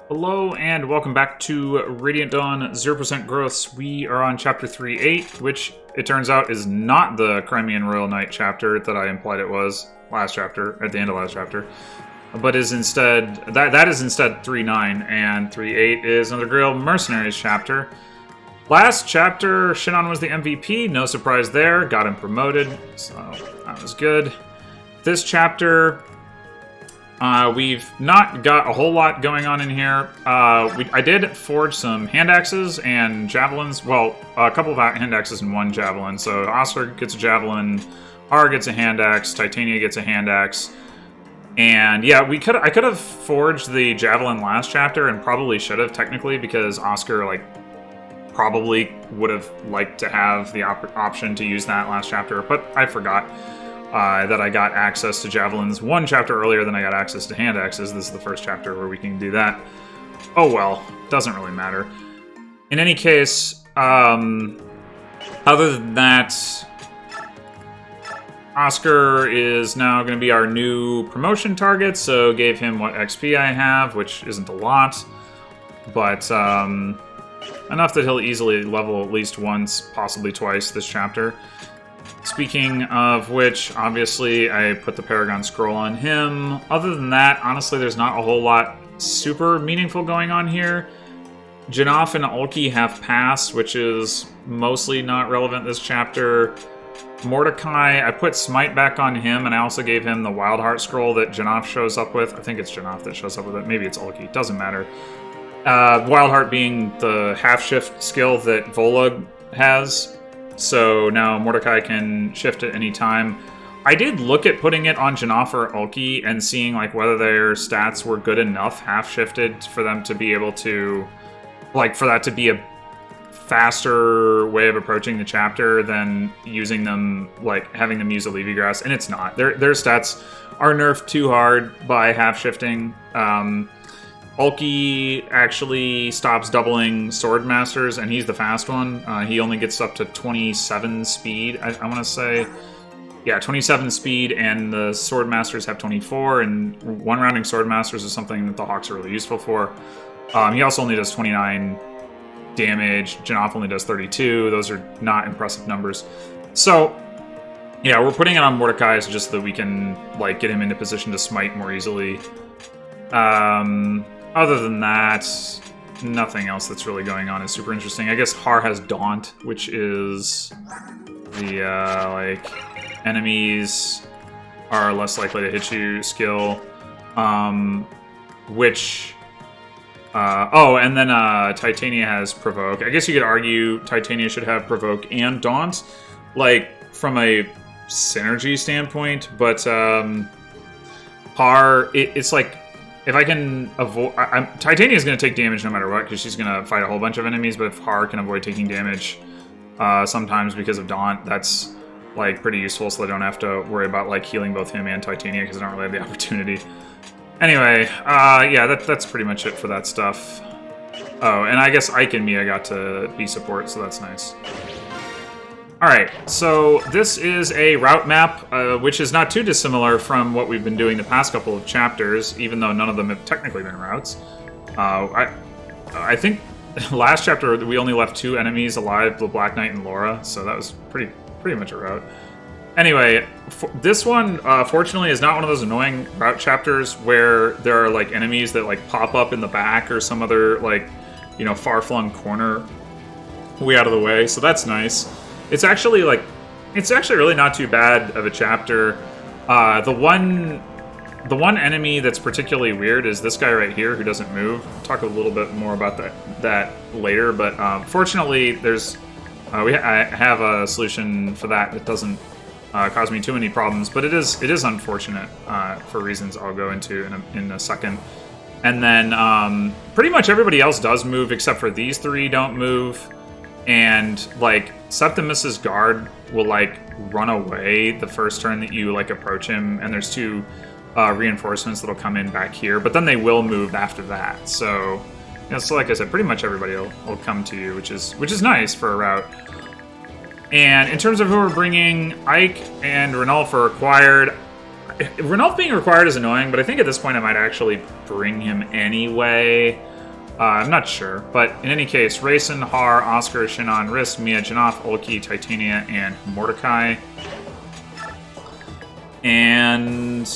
Hello and welcome back to Radiant Dawn 0% Growths. We are on Chapter 3.8, which it turns out is not the Crimean Royal Knight chapter that I implied it was last chapter, at the end of last chapter, but is instead, that is instead 3.9, and 3.8 is another Grail Mercenaries chapter. Last chapter, Shinon was the MVP, no surprise there, got him promoted, so that was good. This chapter... we've not got a whole lot going on in here. I did forge some hand axes and javelins. Well, a couple of hand axes and one javelin. So Oscar gets a javelin, R gets a hand axe, Titania gets a hand axe. And yeah, I could have forged the javelin last chapter and probably should have technically because Oscar probably would have liked to have the option to use that last chapter, but I forgot. That I got access to javelins one chapter earlier than I got access to hand axes. This is the first chapter where we can do that. Oh well, doesn't really matter. In any case, other than that, Oscar is now going to be our new promotion target, so gave him what XP I have, which isn't a lot, but enough that he'll easily level at least once, possibly twice this chapter. Speaking of which, obviously, I put the Paragon Scroll on him. Other than that, honestly, there's not a whole lot super meaningful going on here. Janaf and Ulki have passed, which is mostly not relevant this chapter. Mordecai, I put Smite back on him, and I also gave him the Wild Heart Scroll that Janaf shows up with. I think it's Janaf that shows up with it. Maybe it's Ulki. Doesn't matter. Wild Heart being the half-shift skill that Volug has. So now Mordecai can shift at any time. I did look at putting it on Janaf or Ulki and seeing whether their stats were good enough half-shifted for them to be able to... for that to be a faster way of approaching the chapter than using them, having them use Alleviate Grass, and it's not. Their stats are nerfed too hard by half-shifting. Ulki actually stops doubling Sword Masters, and he's the fast one. He only gets up to 27 speed, I want to say. Yeah, 27 speed, and the Sword Masters have 24, and one-rounding Sword Masters is something that the Hawks are really useful for. He also only does 29 damage. Janaf only does 32. Those are not impressive numbers. So, yeah, we're putting it on Mordecai just so that we can, get him into position to smite more easily. Other than that, nothing else that's really going on is super interesting. I guess Har has Daunt, which is the, enemies are less likely to hit you skill. And then Titania has Provoke. I guess you could argue Titania should have Provoke and Daunt, from a synergy standpoint, but Har, it's if I can avoid... Titania's going to take damage no matter what, because she's going to fight a whole bunch of enemies, but if Har can avoid taking damage sometimes because of Daunt, that's, pretty useful, so they don't have to worry about, healing both him and Titania, because they don't really have the opportunity. Anyway, yeah, that's pretty much it for that stuff. Oh, and I guess Ike and Mia got to be support, so that's nice. Alright, so this is a route map, which is not too dissimilar from what we've been doing the past couple of chapters, even though none of them have technically been routes. I think last chapter we only left 2 enemies alive, the Black Knight and Laura, so that was pretty much a route. Anyway, this one, fortunately, is not one of those annoying route chapters where there are, enemies that, pop up in the back or some other, far-flung corner way out of the way, so that's nice. It's actually really not too bad of a chapter. The one enemy that's particularly weird is this guy right here who doesn't move. I'll talk a little bit more about that later, but fortunately there's I have a solution for that that doesn't cause me too many problems, but it is unfortunate for reasons I'll go into in a second. And then pretty much everybody else does move except for these 3 don't move. And, Septimus's guard will, run away the first turn that you, approach him, and there's 2 reinforcements that'll come in back here, but then they will move after that. So, so like I said, pretty much everybody will come to you, which is nice for a route. And in terms of who we're bringing, Ike and Renulf are required. Renulf being required is annoying, but I think at this point I might actually bring him anyway. I'm not sure, but in any case, Raisin, Har, Oscar, Shinon, Riss, Mia, Janov, Olki, Titania, and Mordecai. And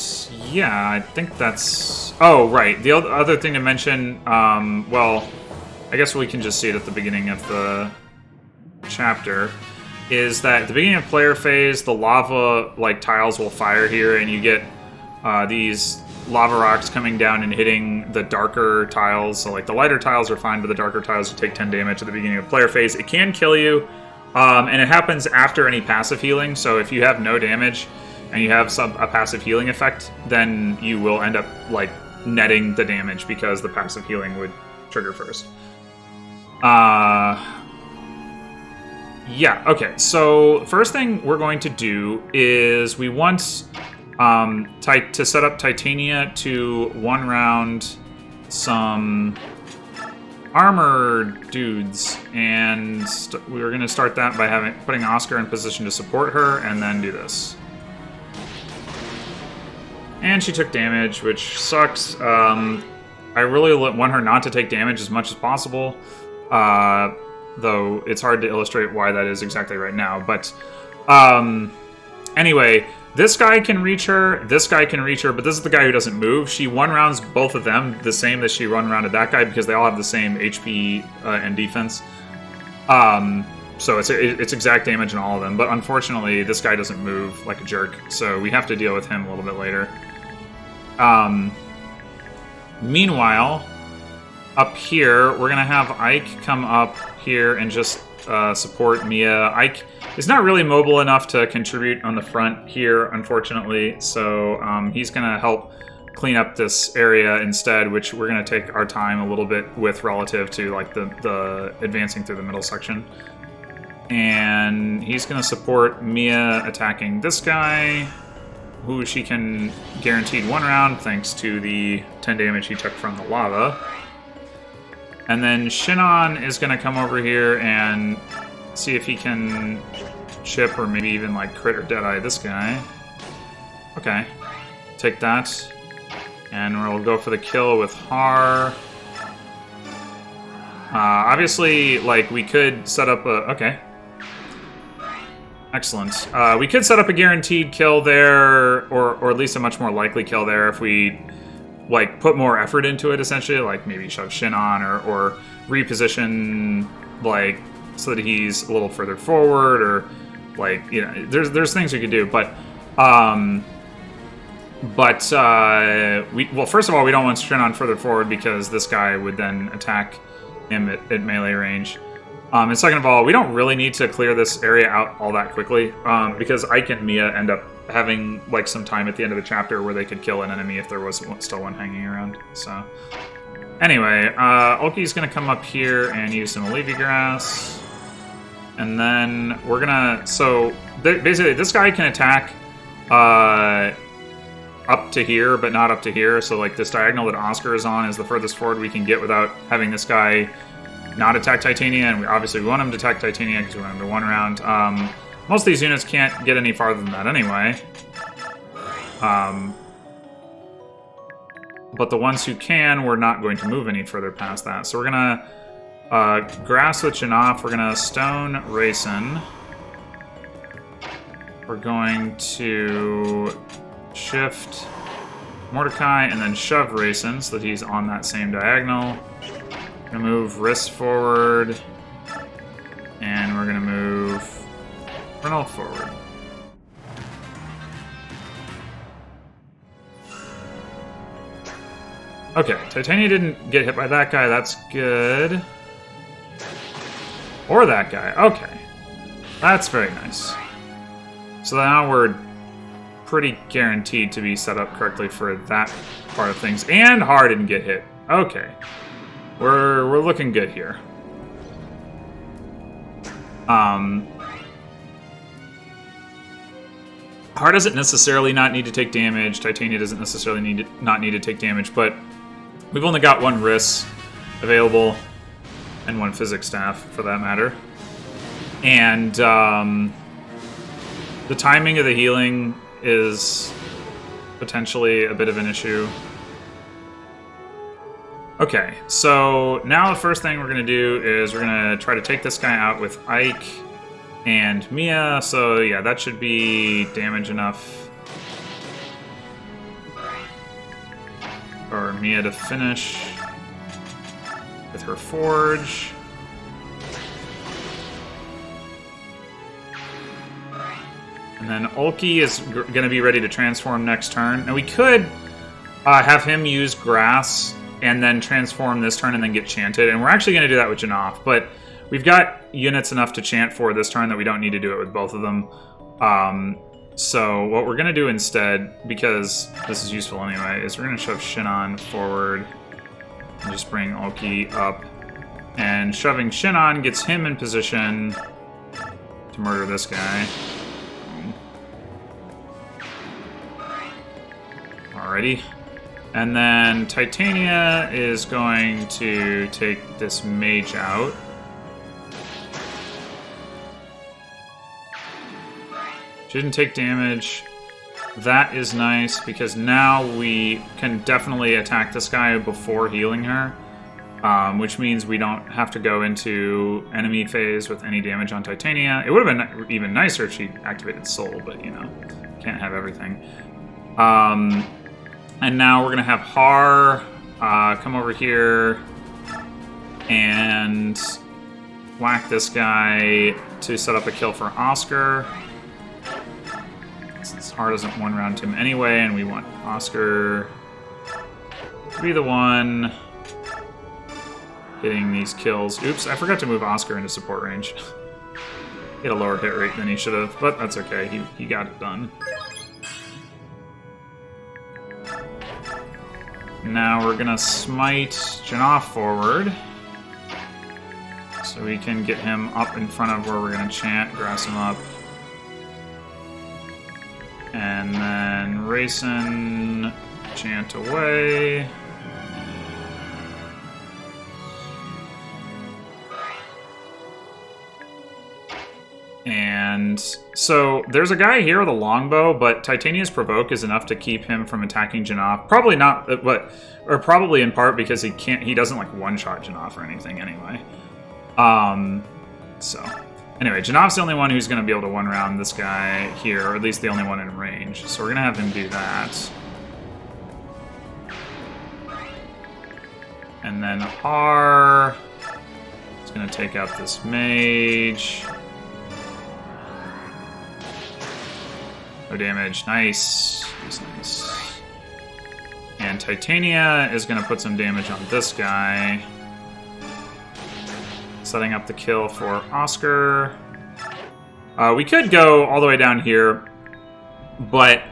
yeah, I think that's... Oh, right. The other thing to mention, well, I guess we can just see it at the beginning of the chapter, is that at the beginning of player phase, the lava like tiles will fire here, and you get these lava rocks coming down and hitting the darker tiles. So like the lighter tiles are fine, but the darker tiles will take 10 damage at the beginning of player phase. It can kill you, and it happens after any passive healing. So if you have no damage and you have a passive healing effect, then you will end up like netting the damage because the passive healing would trigger first. Yeah, okay, so first thing we're going to do is we want to set up Titania to one-round some armor dudes, and we're going to start that by putting Oscar in position to support her, and then do this. And she took damage, which sucks. I really want her not to take damage as much as possible. Though it's hard to illustrate why that is exactly right now. But anyway, this guy can reach her, this guy can reach her, but this is the guy who doesn't move. She one-rounds both of them the same that she one-rounded that guy because they all have the same HP and defense. So it's exact damage in all of them. But unfortunately, this guy doesn't move like a jerk, so we have to deal with him a little bit later. Meanwhile, up here, we're going to have Ike come up here and just support Mia. Ike is not really mobile enough to contribute on the front here, unfortunately, so he's going to help clean up this area instead, which we're going to take our time a little bit with relative to like the advancing through the middle section. And he's going to support Mia attacking this guy, who she can guaranteed one round thanks to the 10 damage he took from the lava. And then Shinon is going to come over here and see if he can chip or maybe even like crit or deadeye this guy. Okay, take that. And we'll go for the kill with Har. Obviously, like, we could set up a... Okay. Excellent. We could set up a guaranteed kill there, or at least a much more likely kill there if we... like, put more effort into it, essentially, like maybe shove Shin on or reposition, like, so that he's a little further forward, or, like, you know, there's things we could do, but, well, first of all, we don't want Shin on further forward because this guy would then attack him at melee range. And second of all, we don't really need to clear this area out all that quickly, because Ike and Mia end up having like some time at the end of the chapter where they could kill an enemy if there was still one hanging around. So anyway, Olki's gonna come up here and use some Alleviate Grass, and then we're gonna basically this guy can attack up to here but not up to here, so like this diagonal that Oscar is on is the furthest forward we can get without having this guy not attack Titania, and we obviously want him to attack Titania because we want him to one round. Most of these units can't get any farther than that anyway. But the ones who can, we're not going to move any further past that. So we're going to grass with Janov. We're going to stone Raisin. We're going to shift Mordecai and then shove Raisin so that he's on that same diagonal. We're going to move wrist forward. And we're going to move Renal forward. Okay, Titania didn't get hit by that guy. That's good. Or that guy. Okay. That's very nice. So now we're pretty guaranteed to be set up correctly for that part of things. And Har didn't get hit. Okay. We're looking good here. Har doesn't necessarily not need to take damage. Titania doesn't necessarily not need to take damage, but we've only got one Riss available and one Physics staff, for that matter. And the timing of the healing is potentially a bit of an issue. Okay, so now the first thing we're going to do is we're going to try to take this guy out with Ike and Mia. So yeah, that should be damage enough for Mia to finish with her forge. And then Ulki is going to be ready to transform next turn. And we could have him use grass and then transform this turn and then get chanted. And we're actually going to do that with Janaf. But we've got units enough to chant for this turn that we don't need to do it with both of them. So what we're going to do instead, because this is useful anyway, is we're going to shove Shinon forward and just bring Ulki up. And shoving Shinon gets him in position to murder this guy. Alrighty. And then Titania is going to take this mage out. She didn't take damage. That is nice, because now we can definitely attack this guy before healing her. Which means we don't have to go into enemy phase with any damage on Titania. It would have been even nicer if she activated Soul, but, you know, can't have everything. And now we're going to have Har come over here and whack this guy to set up a kill for Oscar. Since Har doesn't one-round him anyway, and we want Oscar to be the one getting these kills. Oops, I forgot to move Oscar into support range. He had a lower hit rate than he should have, but that's okay. He got it done. Now we're gonna smite Janaf forward, so we can get him up in front of where we're gonna chant, grass him up. And then Rayson, chant away. And so there's a guy here with a longbow, but Titania's Provoke is enough to keep him from attacking Janaf. Probably not, but or probably in part because he doesn't like one-shot Janaf or anything anyway. So anyway, Janaf's the only one who's going to be able to one-round this guy here, or at least the only one in range. So we're going to have him do that. And then Har is going to take out this mage. No damage. Nice. Nice. And Titania is going to put some damage on this guy. Setting up the kill for Oscar. We could go all the way down here, but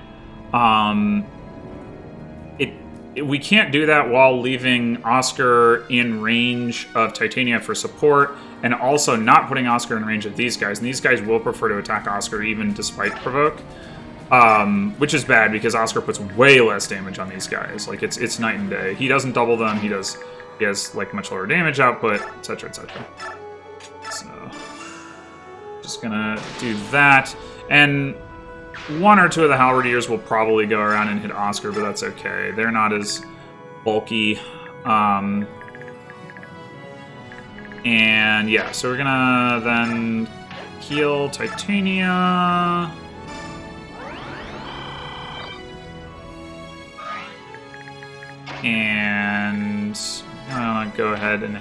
we can't do that while leaving Oscar in range of Titania for support, and also not putting Oscar in range of these guys. And these guys will prefer to attack Oscar even despite Provoke. Which is bad because Oscar puts way less damage on these guys. Like it's night and day. He doesn't double them. He has like much lower damage output, etc., etc. So just gonna do that, and one or two of the halberdiers will probably go around and hit Oscar, but that's okay. They're not as bulky. And yeah, so we're gonna then heal Titania. And go ahead and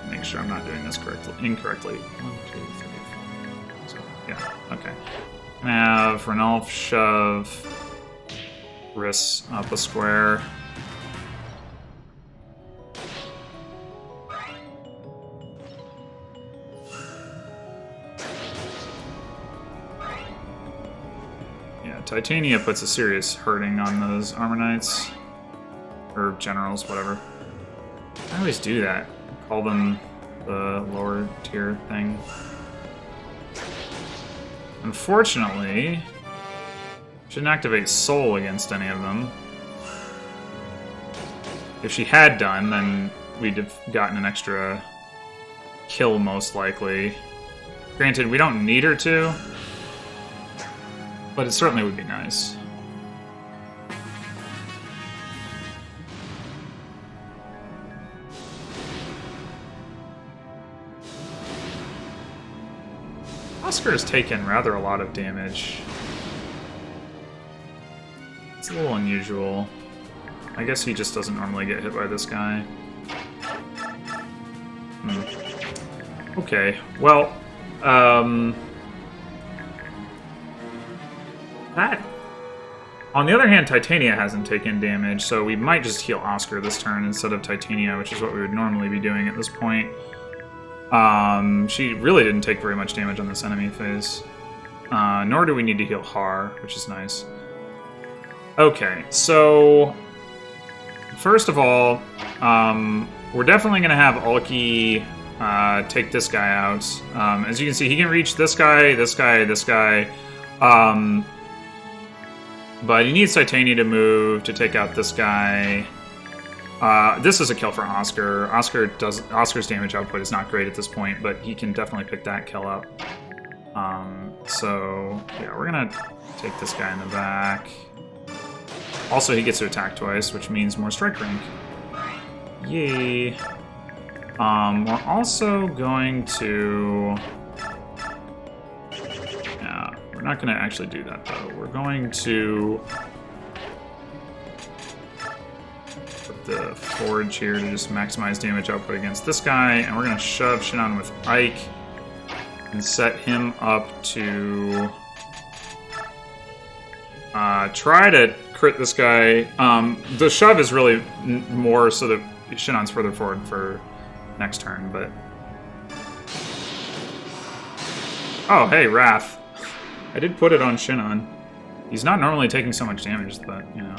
make sure I'm not doing this incorrectly. 1, 2, 3, 4. So, yeah, okay. I'm gonna have Ranulf shove Riss up a square. Yeah, Titania puts a serious hurting on those Armor Knights. Or generals, whatever. I always do that. Call them the lower tier thing. Unfortunately, shouldn't activate Soul against any of them. If she had done, then we'd have gotten an extra kill, most likely. Granted, we don't need her to, but it certainly would be nice. Oscar has taken rather a lot of damage. It's a little unusual. I guess he just doesn't normally get hit by this guy. Okay, well, that... On the other hand, Titania hasn't taken damage, so we might just heal Oscar this turn instead of Titania, which is what we would normally be doing at this point. She really didn't take very much damage on this enemy phase. Nor do we need to heal Har, which is nice. Okay, so... First of all, we're definitely going to have Ulki take this guy out. As you can see, he can reach this guy, this guy, this guy. But he needs Titania to move to take out this guy. This is a kill for Oscar. Oscar's damage output is not great at this point, but he can definitely pick that kill up. So, yeah, we're going to take this guy in the back. Also, he gets to attack twice, which means more strike rank. Yay. We're also going to... Yeah, we're not going to actually do that, though. We're going to put the forge here to just maximize damage output against this guy, and we're going to shove Shinon with Ike and set him up to try to crit this guy. The shove is really more so that Shinon's further forward for next turn, but... Oh, hey, Wrath. I did put it on Shinon. He's not normally taking so much damage, but, you know.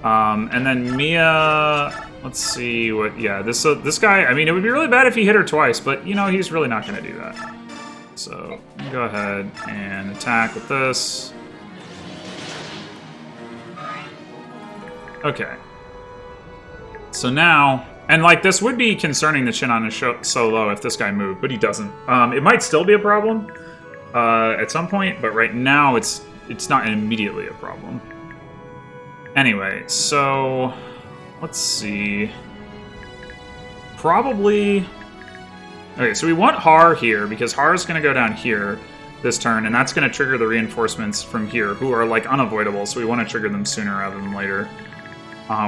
And then Mia... Let's see what... Yeah, this guy... I mean, it would be really bad if he hit her twice, but, you know, he's really not going to do that. So, go ahead and attack with this. Okay. So now... And, like, this would be concerning that Shinon is so low if this guy moved, but he doesn't. It might still be a problem at some point, but right now it's not immediately a problem. Anyway, so... Let's see... Probably... Okay, so we want Har here, because Har is going to go down here this turn, and that's going to trigger the reinforcements from here, who are, like, unavoidable, so we want to trigger them sooner rather than later.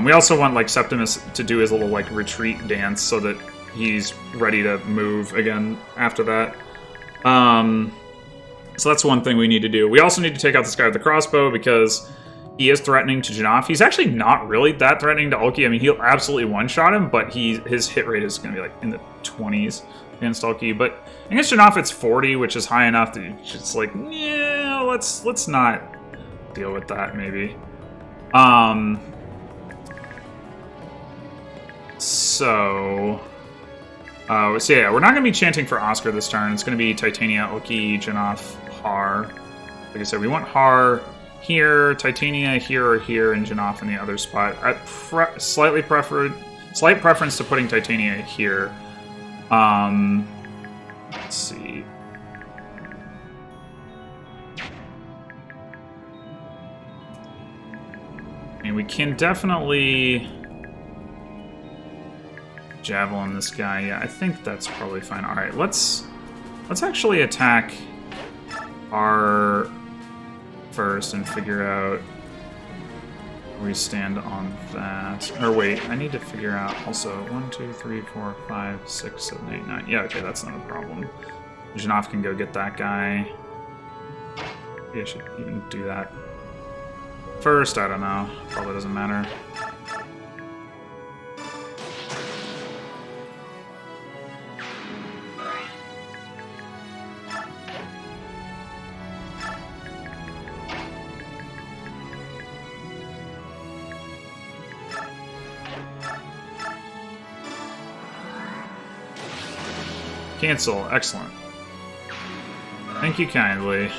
We also want, like, Septimus to do his little, like, retreat dance so that he's ready to move again after that. So that's one thing we need to do. We also need to take out this guy with the crossbow because he is threatening to Janaf. He's actually not really that threatening to Ulki. I mean, he'll absolutely one-shot him, but his hit rate is going to be, like, in the 20s against Ulki. But against Janaf, it's 40, which is high enough that it's just like, yeah, let's not deal with that, maybe. So yeah, we're not going to be chanting for Oscar this turn. It's going to be Titania, Ulki, Janaf, Har. Like I said, we want Har here, Titania here or here, and Janaf in the other spot. Slight preference to putting Titania here. Let's see. I mean, we can definitely... Javelin this guy. Yeah, I think that's probably fine. All right, let's actually attack R first and figure out where we stand on that. Or wait, I need to figure out also 1, 2, 3, 4, 5, 6, 7, 8, 9. Yeah, okay, that's not a problem. Janaf can go get that guy. Maybe I should even do that first. I don't know. Probably doesn't matter. Cancel. Excellent. Thank you kindly.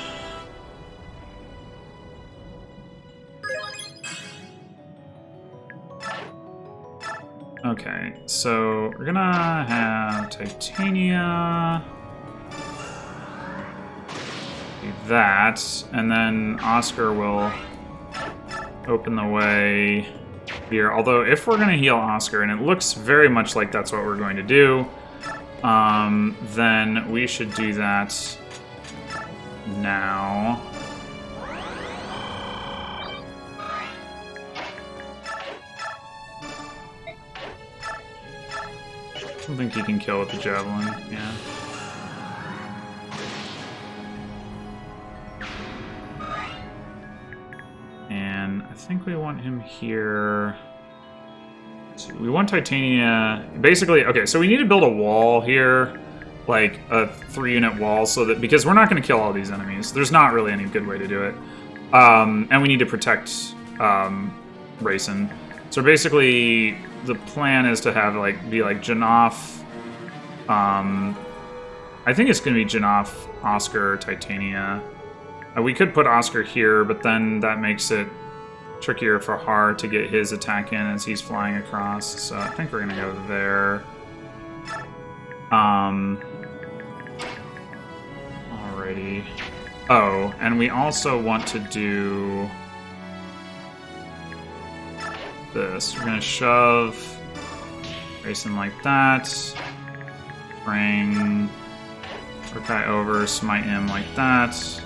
Okay, so we're gonna have Titania do that, and then Oscar will open the way here. Although, if we're gonna heal Oscar, and it looks very much like that's what we're going to do, then we should do that now. I don't think he can kill with the javelin, yeah. And I think we want him here. We want Titania. Basically, okay, so we need to build a wall here, like a 3-unit wall, so that because we're not going to kill all these enemies. There's not really any good way to do it. And we need to protect Rayson. So basically, the plan is to have be like Janoph. I think it's going to be Janoph, Oscar, Titania. We could put Oscar here, but then that makes it trickier for Har to get his attack in as he's flying across. So I think we're going to go there. Alrighty. Oh, and we also want to do this. We're going to shove Rayson like that. Bring Urkai over, smite him like that.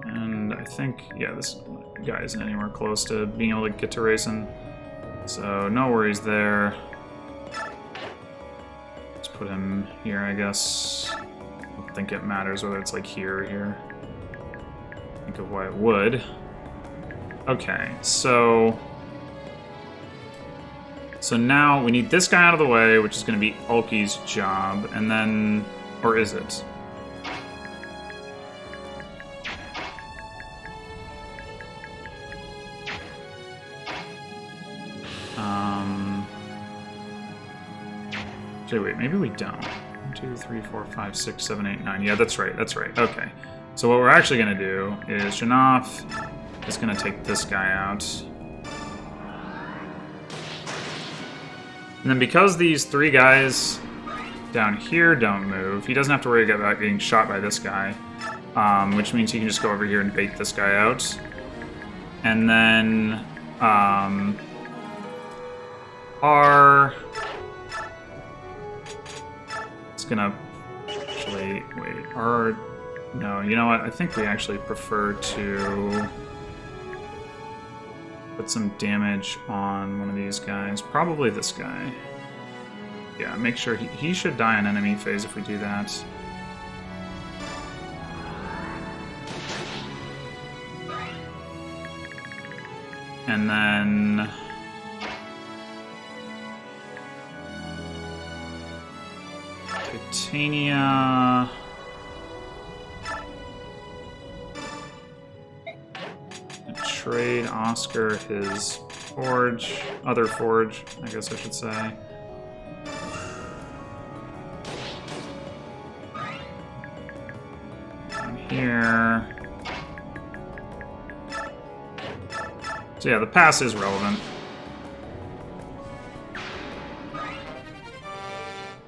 And I think, yeah, this guy isn't anywhere close to being able to get to Rayson. So no worries there. Let's put him here, I guess. I don't think it matters whether it's like here or here. Think of why it would. Okay, so now we need this guy out of the way, which is going to be Ulki's job, and then, or is it? Okay, wait, maybe we don't. 1, 2, 3, 4, 5, 6, 7, 8, 9. Yeah, that's right, that's right. Okay. So what we're actually going to do is Janoph is going to take this guy out. And then because these 3 guys down here don't move, he doesn't have to worry about getting shot by this guy, which means he can just go over here and bait this guy out. And then R is going to actually, wait, R... No, you know what? I think we actually prefer to put some damage on one of these guys. Probably this guy. Yeah, make sure he should die in enemy phase if we do that. And then... Titania... Trade Oscar his forge, other forge, I guess I should say. And here. So yeah, the pass is relevant.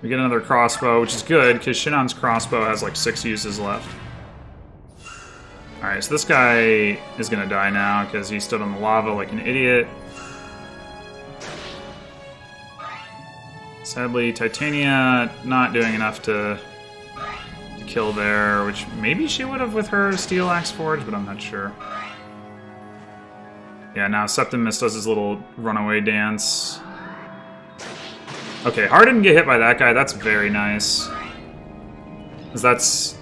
We get another crossbow, which is good, because Shinon's crossbow has like 6 uses left. Alright, so this guy is gonna die now because he stood on the lava like an idiot. Sadly, Titania not doing enough to kill there, which maybe she would have with her Steel Axe Forge, but I'm not sure. Yeah, now Septimus does his little runaway dance. Okay, Har didn't get hit by that guy. That's very nice. Because that's...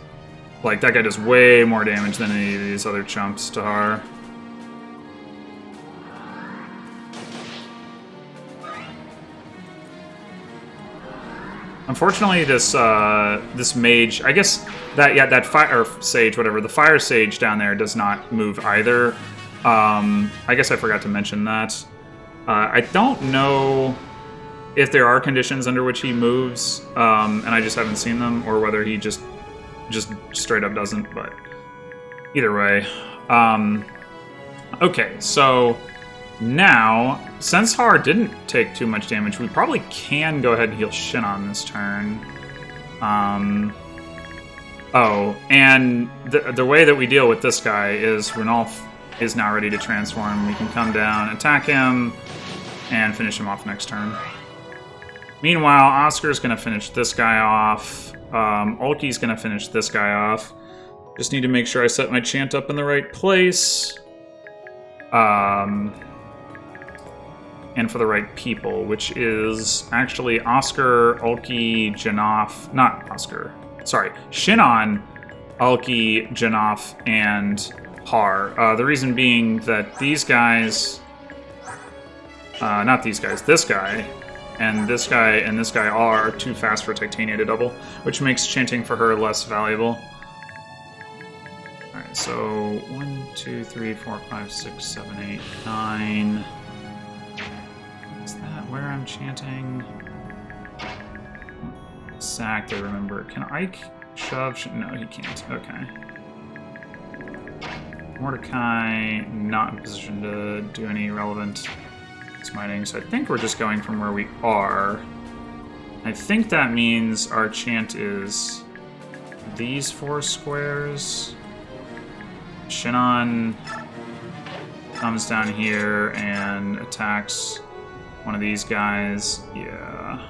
Like, that guy does way more damage than any of these other chumps to Har. Unfortunately, this this mage, I guess that fire or sage, whatever, the fire sage down there does not move either. I guess I forgot to mention that. I don't know if there are conditions under which he moves, and I just haven't seen them, or whether he just straight up doesn't, but either way. Okay, so now, since Har didn't take too much damage, we probably can go ahead and heal Shinon this turn. Oh, and the way that we deal with this guy is Ranulf is now ready to transform. We can come down, attack him, and finish him off next turn. Meanwhile, Oscar's going to finish this guy off. Ulki's going to finish this guy off. Just need to make sure I set my chant up in the right place. And for the right people, which is actually Oscar, Ulki, Janov, not Oscar, sorry, Shinon, Ulki, Janov, and Har. The reason being that these guys, not these guys, this guy, and this guy, and this guy are too fast for Titania to double, which makes chanting for her less valuable. Alright, so 1, 2, 3, 4, 5, 6, 7, 8, 9... Is that where I'm chanting? Sacked, I remember. Can Ike shove? No, he can't. Okay. Mordecai, not in position to do any relevant smiting, so I think we're just going from where we are. I think that means our chant is these 4 squares. Shinon comes down here and attacks one of these guys. Yeah.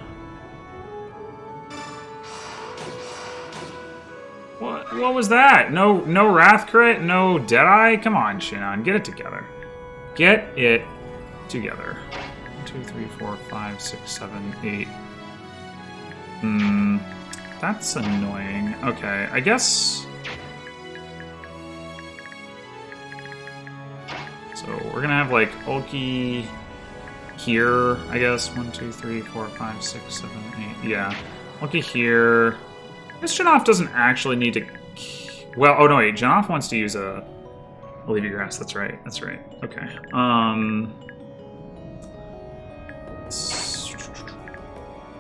What was that? No Wrath crit? No Deadeye? Come on, Shinon. Get it together. Get it together. 1, 2, 3, 4, 5, 6, 7, 8. That's annoying. Okay, I guess... So we're gonna have, like, Ulki here, I guess. 1, 2, 3, 4, 5, 6, 7, 8. Yeah. Ulki here. I guess Janov doesn't actually need to... Well, oh no, wait. Janov wants to use a Leafy Grass. That's right. That's right. Okay.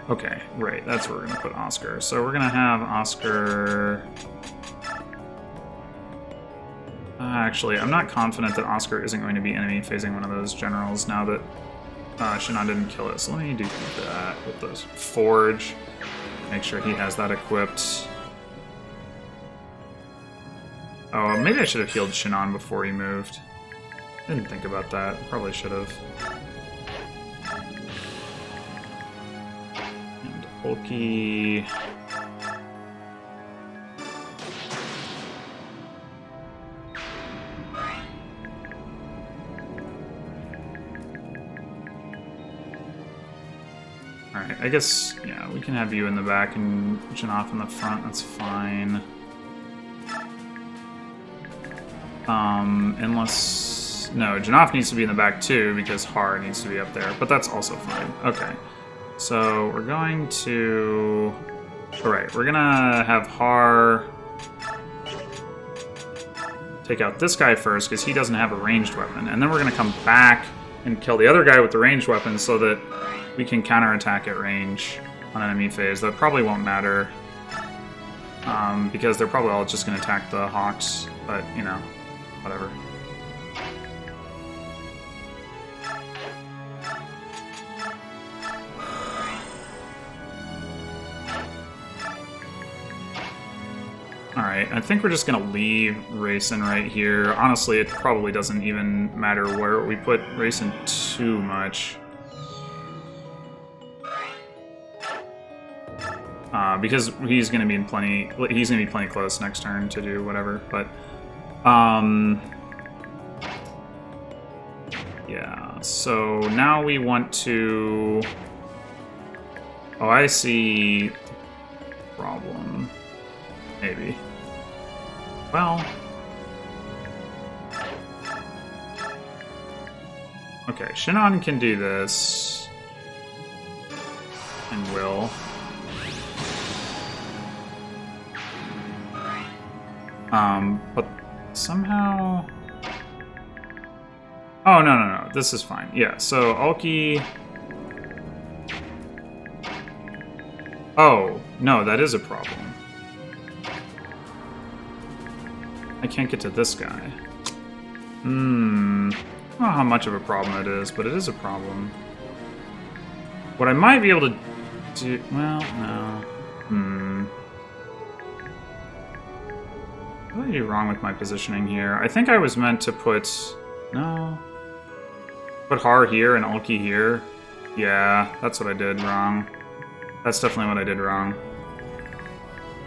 Okay, right. That's where we're going to put Oscar. So we're going to have Oscar... Actually, I'm not confident that Oscar isn't going to be enemy phasing one of those generals now that Shinon didn't kill it. So let me do that with those Forge. Make sure he has that equipped. Oh, maybe I should have healed Shinon before he moved. Didn't think about that. Probably should have. And Ulki... Alright, I guess, yeah, we can have you in the back and Janov in the front, that's fine. Unless... No, Janov needs to be in the back too, because Har needs to be up there, but that's also fine. Okay. So, we're going to... Alright, we're gonna have Har take out this guy first, because he doesn't have a ranged weapon, and then we're gonna come back and kill the other guy with the ranged weapon so that we can counterattack at range on enemy phase. That probably won't matter, because they're probably all just going to attack the Hawks, but, you know, whatever. Alright, I think we're just going to leave Rayson right here. Honestly, it probably doesn't even matter where we put Rayson too much. Because he's going to be plenty close next turn to do whatever, but yeah, so now we want to... Oh, I see problem. Maybe. Well... Okay, Shinon can do this. And will. But somehow... Oh, no. This is fine. Yeah, so Ulki... Oh, no, that is a problem. I can't get to this guy. I don't know how much of a problem it is, but it is a problem. What I might be able to do... Well, no. What did I do wrong with my positioning here? I think I was meant to put... No. Put Har here and Ulki here. Yeah, that's what I did wrong. That's definitely what I did wrong.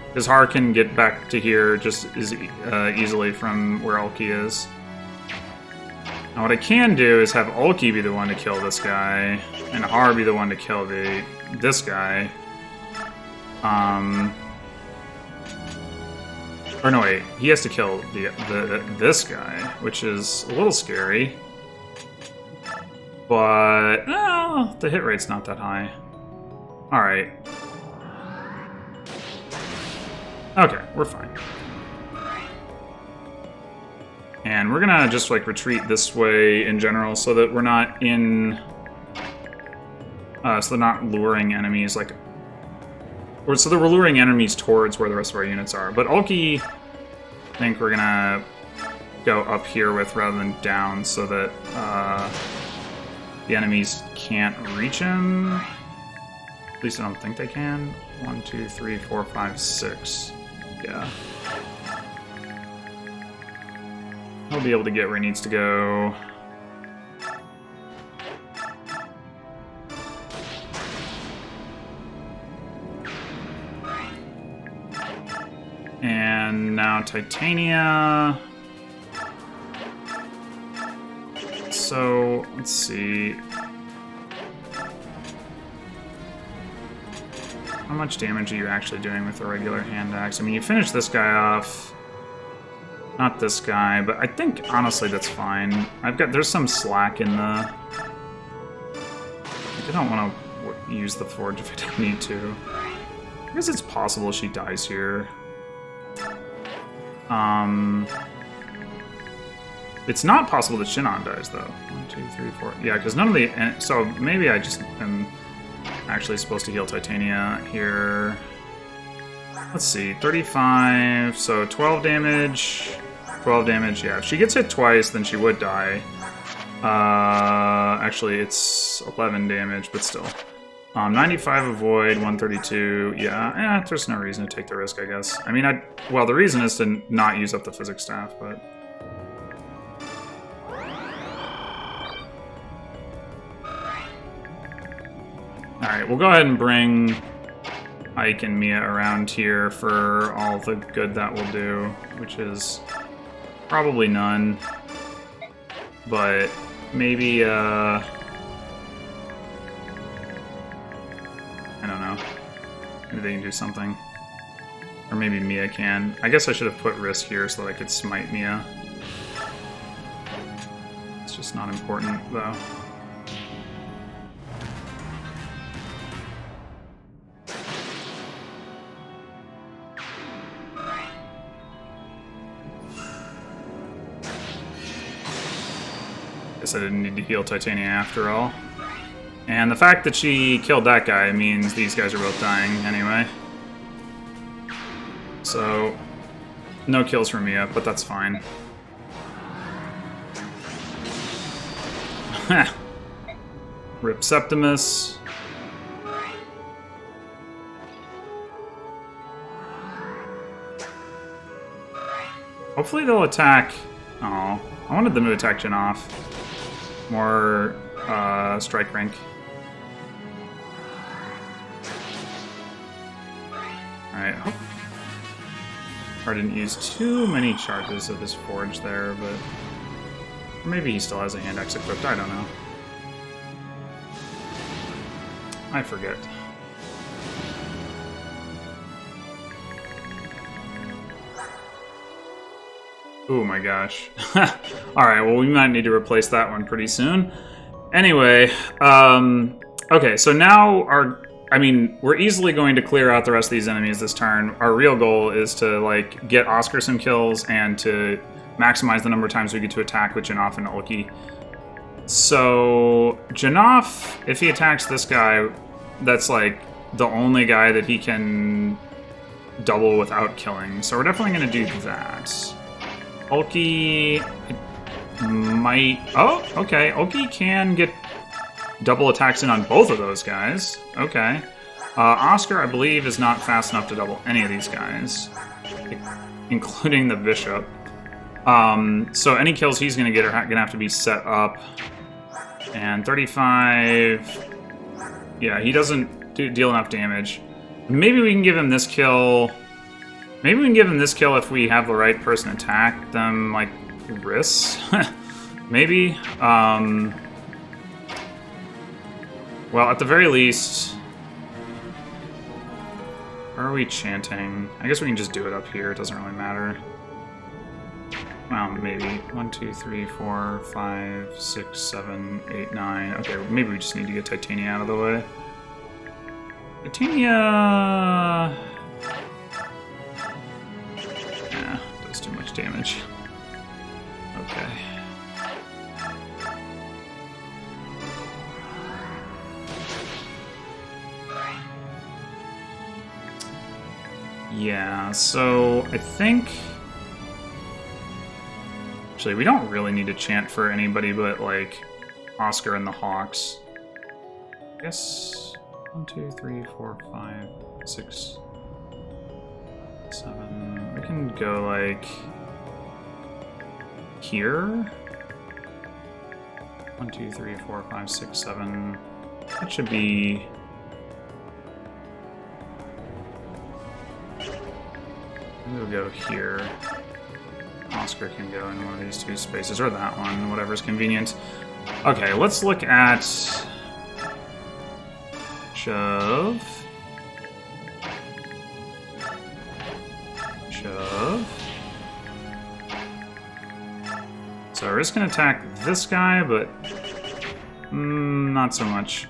Because Har can get back to here just as easily from where Ulki is. Now what I can do is have Ulki be the one to kill this guy, and Har be the one to kill this guy. Or no, wait, he has to kill this guy, which is a little scary. But, oh, the hit rate's not that high. Alright. Okay, we're fine. And we're gonna just, like, retreat this way in general so that we're not in... so they're not luring enemies, like... Or so that we're luring enemies towards where the rest of our units are. But Ulki, I think we're gonna go up here with rather than down so that, the enemies can't reach him. At least I don't think they can. 1, 2, 3, 4, 5, 6. Yeah. He'll be able to get where he needs to go. And now Titania. So, let's see. How much damage are you actually doing with a regular hand axe? I mean, you finish this guy off. Not this guy, but I think, honestly, that's fine. There's some slack in the... I don't want to use the forge if I don't need to. I guess it's possible she dies here. It's not possible that Shinon dies, though. 1, 2, 3, 4. Yeah, because none of the... So maybe I just am actually supposed to heal Titania here. Let's see. 35. So 12 damage. 12 damage, yeah. If she gets hit twice, then she would die. Actually, it's 11 damage, but still. 95 avoid, 132. Yeah, there's no reason to take the risk, I guess. I mean, well, the reason is to not use up the physics staff, but... Alright, we'll go ahead and bring Ike and Mia around here for all the good that will do, which is probably none. But maybe, I don't know. Maybe they can do something. Or maybe Mia can. I guess I should have put risk here so that I could smite Mia. It's just not important, though. Guess I didn't need to heal Titania after all. And the fact that she killed that guy means these guys are both dying anyway. So, no kills from Mia, but that's fine. Rip Septimus. Hopefully they'll attack... Oh, I wanted them to attack Janov. More strike rank. Alright, I hope I didn't use too many charges of his forge there, but maybe he still has a hand axe equipped, I don't know. I forget. Oh my gosh. Alright, well we might need to replace that one pretty soon. Anyway, okay, so now we're easily going to clear out the rest of these enemies this turn. Our real goal is to, like, get Oscar some kills and to maximize the number of times we get to attack with Janov and Ulki. So, Janov, if he attacks this guy, that's, like, the only guy that he can double without killing. So we're definitely going to do that. Ulki might... Oh, okay. Ulki can get double attacks in on both of those guys. Okay. Oscar, I believe, is not fast enough to double any of these guys, including the Bishop. So any kills he's going to get are going to have to be set up. And 35... Yeah, he doesn't deal enough damage. Maybe we can give him this kill. Maybe we can give him this kill if we have the right person attack them, like, wrists. Maybe. Well, at the very least... Where are we chanting? I guess we can just do it up here. It doesn't really matter. Well, maybe. 1, 2, 3, 4, 5, 6, 7, 8, 9. Okay, maybe we just need to get Titania out of the way. Titania... Yeah, does too much damage. Okay. Yeah, so I think... Actually, we don't really need to chant for anybody but, like, Oscar and the Hawks. I guess... 1, 2, 3, 4, 5, 6, 7... We can go, like... Here? 1, 2, 3, 4, 5, 6, 7... That should be... We'll go here. Oscar can go in one of these two spaces, or that one, whatever's convenient. Okay, let's look at... Shove. Shove. So Risk can attack this guy, but... not so much.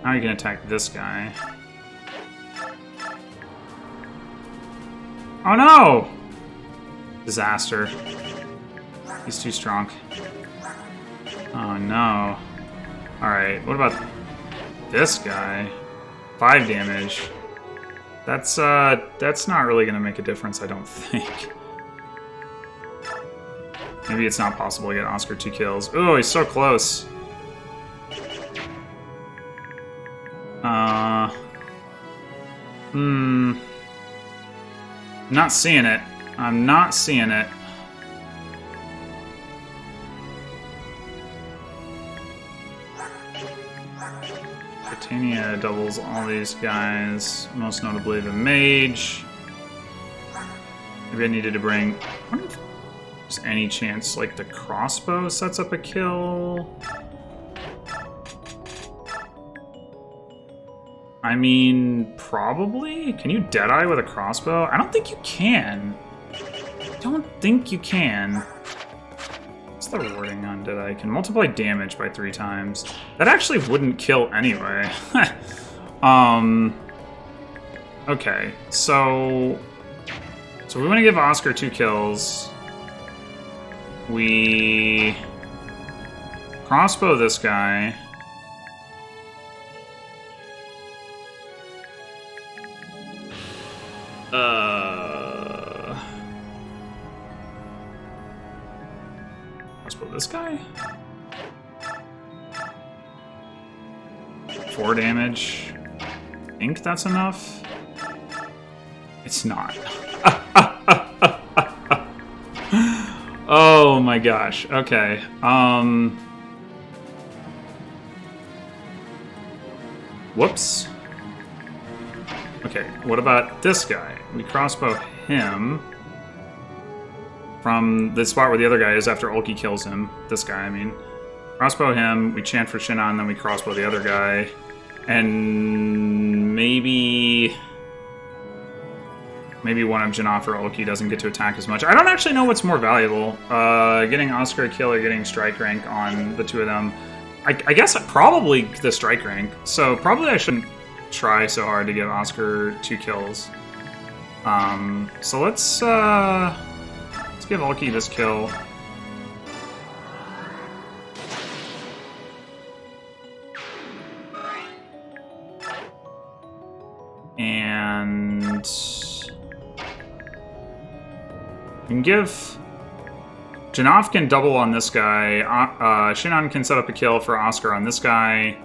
Now you can attack this guy. Oh no! Disaster. He's too strong. Oh no. Alright, what about this guy? 5 damage. That's not really gonna make a difference, I don't think. Maybe it's not possible to get Oscar 2 kills. Oh, he's so close. Not seeing it. I'm not seeing it. Titania doubles all these guys, most notably the mage. Maybe I needed to bring... I wonder if there's any chance, like, the crossbow sets up a kill? I mean, probably? Can you Deadeye with a crossbow? I don't think you can. I don't think you can. What's the wording on Deadeye? Can multiply damage by 3 times. That actually wouldn't kill anyway. Okay, so we want to give Oscar 2 kills. We crossbow this guy. Crossbow this guy? 4 damage. I think that's enough. It's not. Oh my gosh. Okay. Whoops. Okay, what about this guy? We crossbow him from the spot where the other guy is after Ulki kills him. This guy, I mean. Crossbow him, we chant for Shinon, then we crossbow the other guy. And maybe one of Janaf or Ulki doesn't get to attack as much. I don't actually know what's more valuable. Getting Oscar a kill or getting strike rank on the two of them. I guess probably the strike rank. So probably I shouldn't try so hard to give Oscar 2 kills. So let's give Ulki this kill. And we can give... Janaf can double on this guy. Shinon can set up a kill for Oscar on this guy.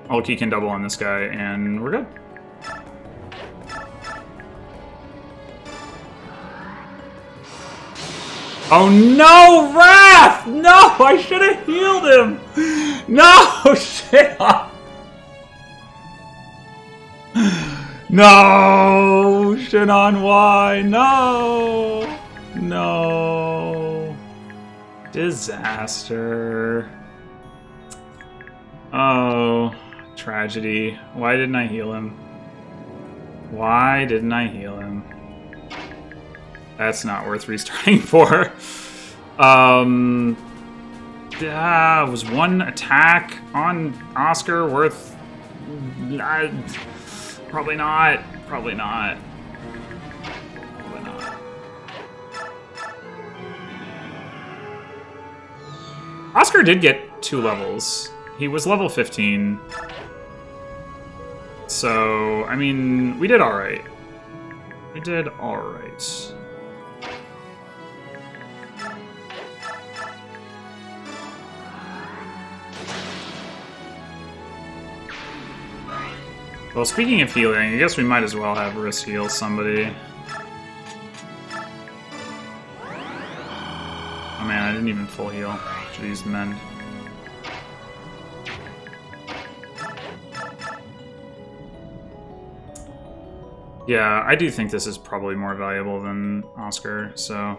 Ulki can double on this guy, and we're good. Oh no, Wrath! No, I should have healed him! No, shit! No! Shinon, why? No! No. Disaster. Oh, tragedy. Why didn't I heal him? Why didn't I heal him? That's not worth restarting for. Was one attack on Oscar worth... Probably not. Probably not. Probably not. Oscar did get 2 levels. He was level 15. So, I mean, we did alright. We did alright. Well, speaking of healing, I guess we might as well have Riss heal somebody. Oh man, I didn't even full heal. Should've used Mend. Yeah, I do think this is probably more valuable than Oscar, so...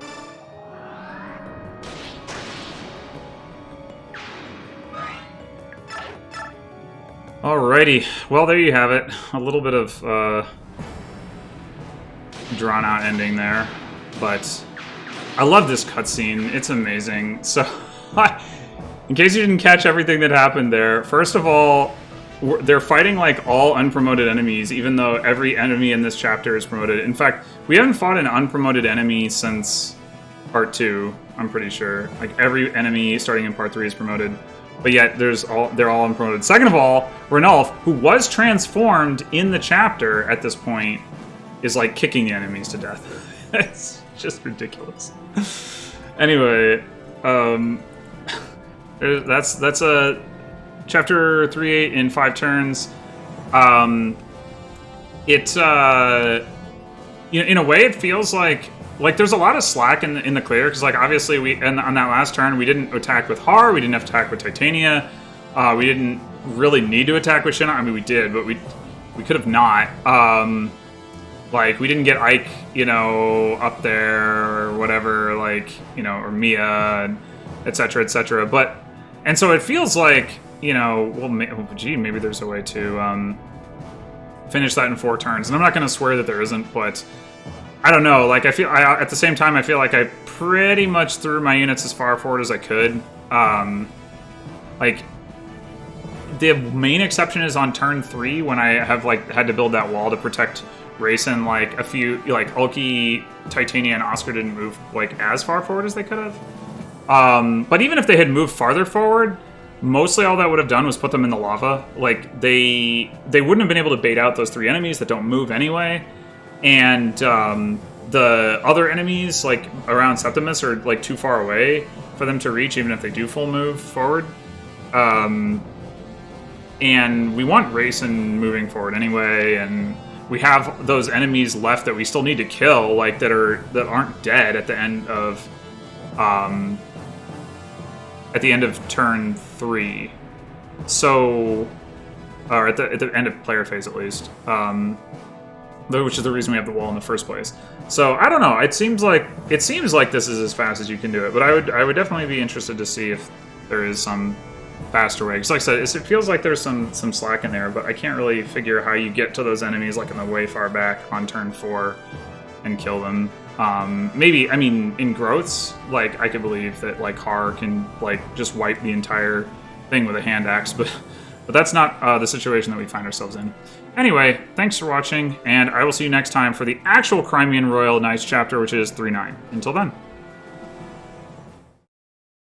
Alrighty, well there you have it. A little bit of drawn-out ending there, but I love this cutscene. It's amazing. So, in case you didn't catch everything that happened there, first of all, they're fighting like all unpromoted enemies, even though every enemy in this chapter is promoted. In fact, we haven't fought an unpromoted enemy since Part 2, I'm pretty sure. Like, every enemy starting in Part 3 is promoted. But yet, they're all unpromoted. Second of all, Ranulf, who was transformed in the chapter at this point, is like kicking the enemies to death. It's just ridiculous. Anyway, that's a chapter 3.8 in 5 turns. In a way, it feels like there's a lot of slack in the clear, because like obviously on that last turn we didn't attack with Har, we didn't have to attack with Titania, we didn't really need to attack with Shinon. I mean, we did, but we could have not. Like, we didn't get Ike, up there or whatever, like, or Mia, etc., etc. But and so it feels like, well, gee, maybe there's a way to finish that in 4 turns, and I'm not going to swear that there isn't, but. I don't know, like, at the same time, I feel like I pretty much threw my units as far forward as I could. Like, the main exception is on turn 3, when I have, like, had to build that wall to protect Rayson. Like, a few, like, Ulki, Titania, and Oscar didn't move, like, as far forward as they could have. But even if they had moved farther forward, mostly all that would have done was put them in the lava. Like, they wouldn't have been able to bait out those 3 enemies that don't move anyway. And the other enemies, like, around Septimus are, like, too far away for them to reach, even if they do full move forward. And we want Rayson moving forward anyway, and we have those enemies left that we still need to kill, like, that aren't dead at the end of turn 3. So, or at the end of player phase at least. Which is the reason we have the wall in the first place. So I don't know. It seems like this is as fast as you can do it, but I would definitely be interested to see if there is some faster way. Because like I said, it feels like there's some slack in there, but I can't really figure how you get to those enemies like in the way far back on turn 4 and kill them. Maybe, I mean, in growths, like, I could believe that like Har can like just wipe the entire thing with a hand axe, but that's not the situation that we find ourselves in. Anyway, thanks for watching, and I will see you next time for the actual Crimean Royal Knights chapter, which is 3.9. Until then.